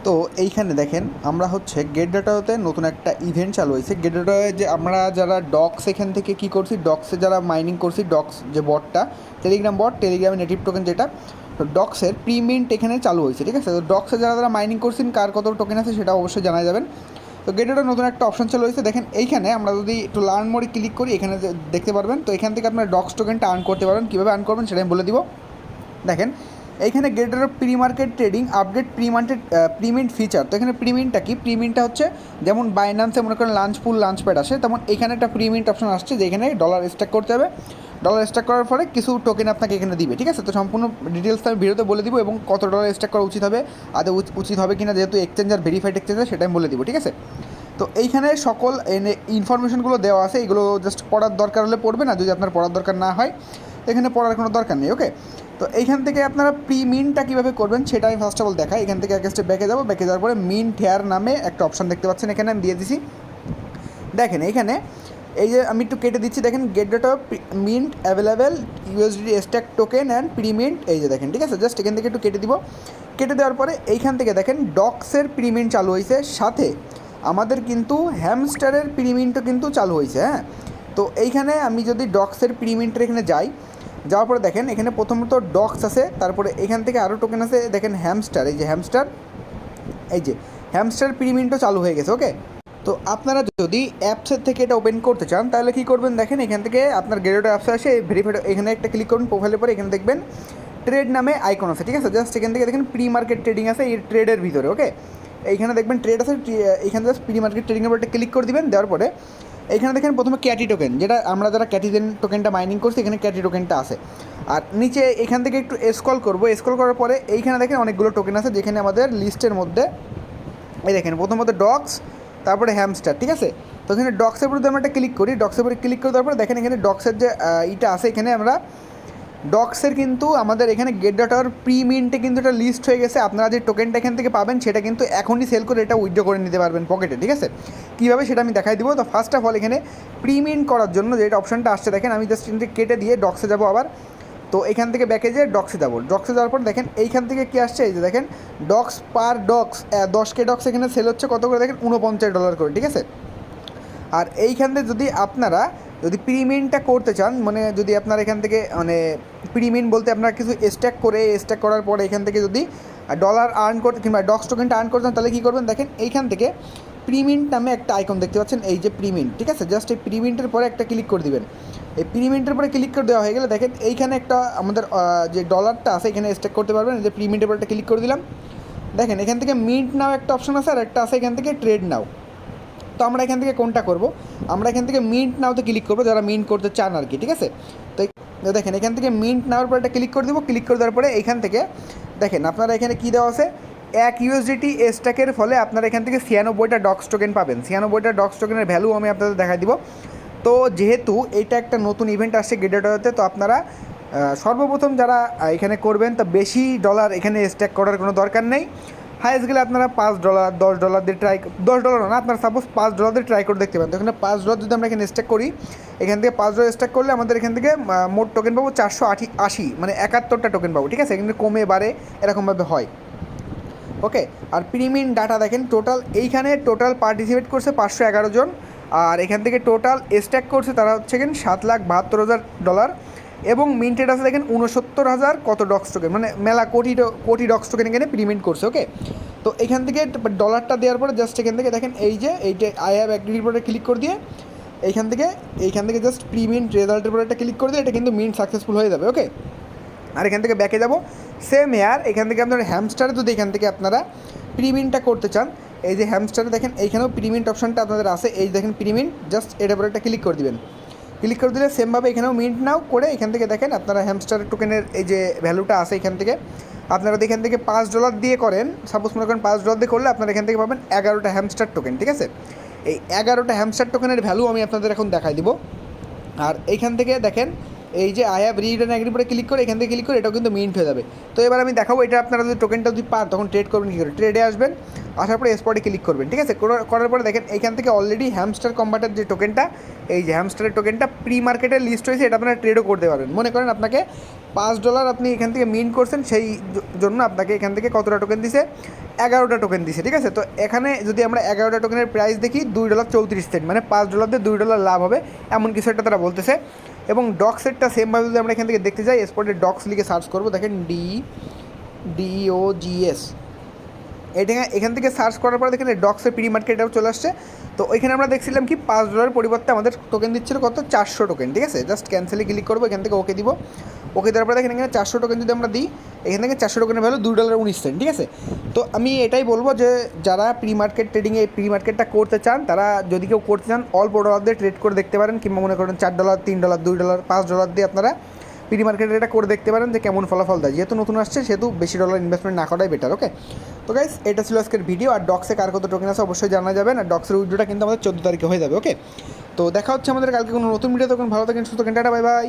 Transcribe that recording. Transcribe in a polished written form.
তো এইখানে দেখেন আমরা হচ্ছে গেট ডাটাতে নতুন একটা ইভেন্ট চালু হয়েছে। গেট ডাটায় যে আমরা যারা ডক্স এখান থেকে কী করছি, ডক্সে যারা মাইনিং করছি, ডক্স যে বটটা, টেলিগ্রাম বট, টেলিগ্রামে নেটিভ টোকেন যেটা, তো ডক্সের প্রিমিন্ট এখানে চালু হয়েছে। ঠিক আছে, তো ডক্সে যারা যারা মাইনিং করছেন কার কত টোকেন আছে সেটা অবশ্যই জানা যাবেন। তো গেট ডাটার নতুন একটা অপশন চালু হয়েছে। দেখেন এইখানে আমরা যদি একটু লার্ন মোডে ক্লিক করি এখানে দেখতে পারবেন। তো এখান থেকে আপনার ডক্স টোকেনটা আর্ন করতে পারবেন। কীভাবে আর্ন করবেন সেটা আমি বলে দিব। দেখেন এইখানে গেটের pre market trading update premint feature. তো এখানে প্রিমিন্টটা কি? প্রিমিন্টটা হচ্ছে যেমন বাইন্যান্সে মনে করেন লাঞ্চ পুল লাঞ্চ প্যাড আসে, তেমন এখানে একটা প্রিমিন্ট অপশন আসছে যে এখানে ডলার স্ট্যাক করতে হবে। ডলার স্ট্যাক করার পরে কিছু টোকেন আপনাকে এখানে দিবে। ঠিক আছে, তো সম্পূর্ণ ডিটেলস আমি ভিডিওতে বলে দিব এবং কত ডলার স্ট্যাক করা উচিত হবে, আদৌ উচিত হবে কিনা, যেহেতু এক্সচেঞ্জার ভেরিফাইড এক্সচেঞ্জার, সেটা আমি বলে দিব। ঠিক আছে, তো এইখানে সকল ইনফরমেশনগুলো দেওয়া আছে, এগুলো জাস্ট পড়ার দরকার হলে পড়বে, না যদি আপনার পড়ার দরকার না হয় এখানে পড়ার কোনো দরকার নেই। ওকে, তো এইখান থেকে আপনারা প্রিমিনটা কীভাবে করবেন সেটা আমি ফার্স্ট অফ অল দেখাই। এখান থেকে এক স্টেপ ব্যাকে যাবো, ব্যাকে যাওয়ার পরে মিন্ট হেয়ার নামে একটা অপশান দেখতে পাচ্ছেন, এখানে আমি দিয়ে দিছি। দেখেন এইখানে এই যে আমি একটু কেটে দিচ্ছি, দেখেন Gate data mint available USD stack token and premint, এই যে দেখেন। ঠিক আছে, জাস্ট এখান থেকে একটু কেটে দিব। কেটে দেওয়ার পরে এইখান থেকে দেখেন ডক্সের প্রিমিন্ট চালু হয়েছে, সাথে আমাদের কিন্তু হ্যামস্টারের প্রিমিন্টও কিন্তু চালু হয়েছে। হ্যাঁ, তো এইখানে আমি যদি ডক্সের প্রিমিন্টের এখানে যাই, যাওয়ার পরে দেখেন এখানে প্রথমত ডক্স আছে, তারপরে এখান থেকে আরও টোকেন আছে, দেখেন হ্যামস্টার, এই যে হ্যামস্টার, এই যে হ্যামস্টার প্রিমিন্টও চালু হয়ে গেছে। ওকে, তো আপনারা যদি অ্যাপসের থেকে এটা ওপেন করতে চান তাহলে কী করবেন, দেখেন এখান থেকে আপনার গেরোটা অ্যাপসে আসে ভেরিফাইড, এখানে একটা ক্লিক করুন প্রোফাইলের পরে, এখানে দেখবেন ট্রেড নামে আইকন আছে। ঠিক আছে, জাস্ট এখান থেকে দেখেন প্রি মার্কেট ট্রেডিং আছে এই ট্রেডের ভিতরে। ওকে, এইখানে দেখবেন ট্রেড আছে, এইখানে জাস্ট প্রি মার্কেট ট্রেডিংয়ের উপর একটা ক্লিক করে দিবেন। দেওয়ার পরে এইখানে দেখেন প্রথমে ক্যাটি টোকেন, যেটা আমরা যারা ক্যাটিজেন টোকেনটা মাইনিং করছি এখানে ক্যাটি টোকেনটা আছে। আর নিচে এখান থেকে একটু স্ক্রল করবো, স্ক্রল করার পরে এইখানে দেখেন অনেকগুলো টোকেন আছে, যেখানে আমাদের লিস্টের মধ্যে এই দেখেন প্রথমত ডক্স, তারপরে হ্যামস্টার। ঠিক আছে, তো এখানে ডক্সের উপরে আমরা একটা ক্লিক করি, ডক্সের উপরে ক্লিক করে দেওয়ার পরে দেখেন এখানে ডক্সের যে ইটা আছে, এখানে আমরা ডক্সের কিন্তু আমাদের এখানে গেট ডটার প্রিমিন্টে কিন্তু এটা লিস্ট হয়ে গেছে। আপনারা যে টোকেনটা এখান থেকে পাবেন সেটা কিন্তু এখনই সেল করে এটা উইথড্র করে নিতে পারবেন পকেটে। ঠিক আছে, কীভাবে সেটা আমি দেখাই দিব। তো ফার্স্ট অফ অল এখানে প্রিমিন্ট করার জন্য যেটা অপশনটা আসছে দেখেন, আমি জাস্ট কেটে দিয়ে ডক্সে যাবো আবার। তো এখান থেকে ব্যাকে যেয়ে ডক্সে যাবো, ডক্সে যাওয়ার পর দেখেন এইখান থেকে কী আসছে, এই যে দেখেন ডক্স পার ডক্স 10K ডক্স এখানে সেল হচ্ছে কত করে, দেখেন $49 করে। ঠিক আছে, আর এইখান থেকে যদি আপনারা যদি প্রিমিন্টটা করতে চান, মানে যদি আপনারা এখান থেকে মানে প্রিমিন্ট বলতে আপনারা কিছু স্ট্যাক করে, স্ট্যাক করার পরে এখান থেকে যদি ডলার আর্ন করতে কিংবা ডক্স টোকেনটা আর্ন করতে চান তাহলে কী করবেন, দেখেন এইখান থেকে প্রিমিন্ট নামে একটা আইকন দেখতে পাচ্ছেন, এই যে প্রিমিন্ট। ঠিক আছে, জাস্ট এই প্রিমিন্টের পরে একটা ক্লিক করে দিবেন। এই প্রিমিন্টের পরে ক্লিক করে দেওয়া হয়ে গেলে দেখেন এইখানে একটা আমাদের যে ডলারটা আছে এখানে স্ট্যাক করতে পারবেন। এই যে প্রিমিন্টের পরে একটা ক্লিক করে দিলাম, দেখেন এখান থেকে মিন্ট নাও একটা অপশন আছে, আর একটা আছে এখান থেকে ট্রেড নাও। তো আমরা এখান থেকে কোনটা করব, আমরা এখান থেকে মিন্ট নাওতে ক্লিক করবো, যারা মিন্ট করতে চান আর কি। ঠিক আছে, তো দেখেন এখান থেকে মিন্ট নাওয়ার পর একটা ক্লিক করে দেবো। ক্লিক করে দেওয়ার পরে এইখান থেকে দেখেন আপনারা এখানে কী দেওয়া আছে, 1 USDT স্ট্যাকের ফলে আপনারা এখান থেকে 96টা ডক্স টোকেন পাবেন। 96টা ডক্স টোকেনের ভ্যালু আমি আপনাদের দেখাই দিব। তো যেহেতু এটা একটা নতুন ইভেন্ট আসছে গেট ডটাতে, তো আপনারা সর্বপ্রথম যারা এখানে করবেন তা বেশি ডলার এখানে স্ট্যাক করার কোনো দরকার নেই। হাইয়েস্ট গেলে আপনারা $5 $10 দিয়ে ট্রাই, $10 না, আপনারা সাপোজ $5 দিয়ে ট্রাই করে দেখতে পারেন। তো এখানে $5 যদি আমরা এখানে স্ট্যাক করি, এখান থেকে $5 স্ট্যাক করলে আমাদের এখান থেকে মোট টোকেন পাবো 480, মানে 71টা টোকেন পাবো। ঠিক আছে, এখানে কমে বাড়ে এরকমভাবে হয়। ওকে, আর প্রিমিয়াম ডাটা দেখেন টোটাল এইখানে টোটাল পার্টিসিপেট করছে 511 জন, আর এখান থেকে টোটাল স্ট্যাক করছে তারা হচ্ছে কিনা $7,72,000 এবং মিন্টেড আছে দেখেন 69,000 কত ডক্স টোকেন, মানে মেলা কোটি ডক্স টোকেন এখানে প্রিমিন্ট করছে। ওকে, তো এখান থেকে ডলারটা দেওয়ার পরে জাস্ট এখান থেকে দেখেন এই যে এইটা আই হ্যাভ অ্যাগ্রির পরে ক্লিক করে দিয়ে এইখান থেকে জাস্ট প্রিমিন্ট রেজাল্টের পরে একটা ক্লিক করে দিয়ে এটা কিন্তু মিন্ট সাকসেসফুল হয়ে যাবে। ওকে, আর এখান থেকে ব্যাকে যাব, সেম হেয়ার এখান থেকে আপনার হ্যামস্টারে যদি এখান থেকে আপনারা প্রিমিন্টটা করতে চান, এই যে হ্যামস্টারে দেখেন এইখানেও প্রিমিন্ট অপশনটা আপনাদের আছে, এই দেখেন প্রিমিন্ট, জাস্ট এটার পরে একটা ক্লিক করে দিবেন। ক্লিক করে দিলে সেমভাবে এখানেও মিন্ট নাও করে এখান থেকে দেখেন আপনারা হ্যামস্টার টোকেনের এই যে ভ্যালুটা আছে এখান থেকে আপনারা এখান থেকে $5 দিয়ে করেন, সাপোজ মনে করেন $5 দিয়ে করলে আপনারা এখান থেকে পাবেন 11টা হ্যামস্টার টোকেন। ঠিক আছে, এই 11টা হ্যামস্টার টোকেনের ভ্যালু আমি আপনাদের এখন দেখাই দিব। আর এইখান থেকে দেখেন এই যে I have read and agree পরে ক্লিক করে এখান থেকে ক্লিক করে এটাও কিন্তু মিন্ট হয়ে যাবে। তো এবার আমি দেখাবো এটা আপনারা যদি টোকেনটা যদি পান তখন ট্রেড করবেন কী করে। ট্রেডে আসবেন, আসার পরে স্পটে ক্লিক করবেন। ঠিক আছে, করার পরে দেখেন এইখান থেকে অলরেডি হ্যামস্টার কম্বাটের যে টোকেনটা, এই যে হ্যামস্টারের টোকেনটা প্রি মার্কেটের লিস্ট হয়েছে, এটা আপনারা ট্রেডও করতে পারবেন। মনে করেন আপনাকে $5 আপনি এখান থেকে মিন্ট করছেন, সেই জন্য আপনাকে এখান থেকে কতটা টোকেন দিছে, 11টা টোকেন দিছে, ঠিক আছে। তো এখানে যদি আমরা 11টা টোকেনের প্রাইস দেখি $2.34, মানে $5 দিয়ে $2 লাভ হবে, এমন কিছু একটা তারা বলতেছে। এবং ডক্সেরটা সেমভাবে যদি আমরা এখান থেকে দেখতে যাই, স্পটে ডক্স লিখে সার্চ করবো, দেখেন DOGS, এটা এখান থেকে সার্চ করার পরে দেখেন ডক্সের প্রি মার্কেটটাও চলে আসছে। তো ওইখানে আমরা দেখছিলাম কি $5 পরিবর্তে আমাদের টোকেন দিচ্ছিল কত, 400 টোকেন, ঠিক আছে। জাস্ট ক্যান্সেলে ক্লিক করবো, এখান থেকে ওকে দিব, ওকে দেওয়ার পরে দেখেন এখানে 400 টোকেন যদি আমরা দিই, এখান থেকে 400 টোকেনের ভ্যালু $2.19, ঠিক আছে। তো আমি এটাই বলবো যে যারা প্রি মার্কেট ট্রেডিংয়ে এই প্রি মার্কেটটা করতে চান, তারা যদি কেউ করতে চান অল্প ডলার দিয়ে ট্রেড করে দেখতে পারেন, কিংবা মনে করেন $4, $3, $2, $5 দিয়ে আপনারা প্রি মার্কেটে এটা করে দেখতে পারেন যে কেমন ফলাফল দেয়। যেহেতু নতুন আসছে সেহেতু বেশি ডলার ইনভেস্টমেন্ট না করাই বেটার, ওকে। তো গাইস, এটা ছিল আজকের ভিডিও। আর ডক্সে কার কত টোকেন আছে অবশ্যই জানা যাবেন, আর ডক্সের উইড্রোটা কিন্তু আমাদের 14 তারিখে হয়ে যাবে, ওকে। তো দেখা হচ্ছে আমাদের কালকে কোনো নতুন ভিডিও। তখন ভালো থাকেন, সুস্থ থাকেন, টাটা, বাই বাই।